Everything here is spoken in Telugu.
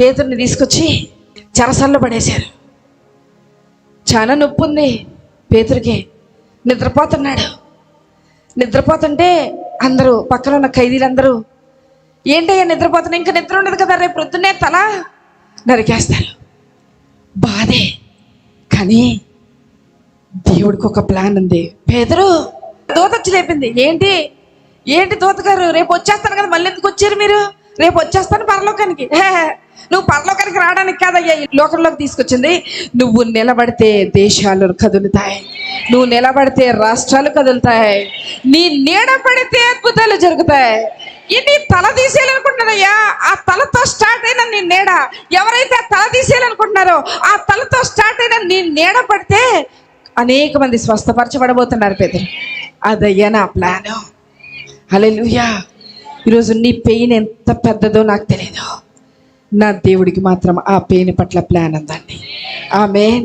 పేతురుని తీసుకొచ్చి చెరసాల్లో పడేశారు. చాలా నొప్పి ఉంది పేతురుకి. నిద్రపోతున్నాడు. నిద్రపోతుంటే అందరూ, పక్కన ఉన్న ఖైదీలందరూ, ఏంటయ్యా నిద్రపోతున్నా, ఇంకా నిద్ర ఉండదు కదా, రేపు పొద్దున్నే తల నరికేస్తారు. బాధే, కానీ దేవుడికి ఒక ప్లాన్ ఉంది. పేతురు, దూత వచ్చి లేపింది. ఏంటి ఏంటి దూత గారు, రేపు వచ్చేస్తాను కదా, మళ్ళీ ఎందుకు వచ్చారు మీరు? రేపు వచ్చేస్తాను పరలోకానికి. నువ్వు పరలోకానికి రావడానికి కాదయ్యా ఈ లోకంలోకి తీసుకొచ్చింది. నువ్వు నిలబడితే దేశాలు కదులుతాయి, నువ్వు నిలబడితే రాష్ట్రాలు కదులుతాయి, నీ నీడ పడితే అద్భుతాలు జరుగుతాయి. ఇది తల తీసేయాలనుకుంటున్నారయ్యా, ఆ తలతో స్టార్ట్ అయిన నీ నీడ, ఎవరైతే ఆ తల తీసేయాలనుకుంటున్నారో ఆ తలతో స్టార్ట్ అయిన నీ నీడ పడితే అనేక మంది స్వస్థపరచబడబోతున్నారు పేతురు. అదయ్యా నా ప్లాను. హల్లెలూయా. ఈరోజు నీ పెయిన్ ఎంత పెద్దదో నాకు తెలియదు, నా దేవుడికి మాత్రం ఆ పెయిన్ పట్ల ప్లాన్ ఉందండి. ఆమేన్.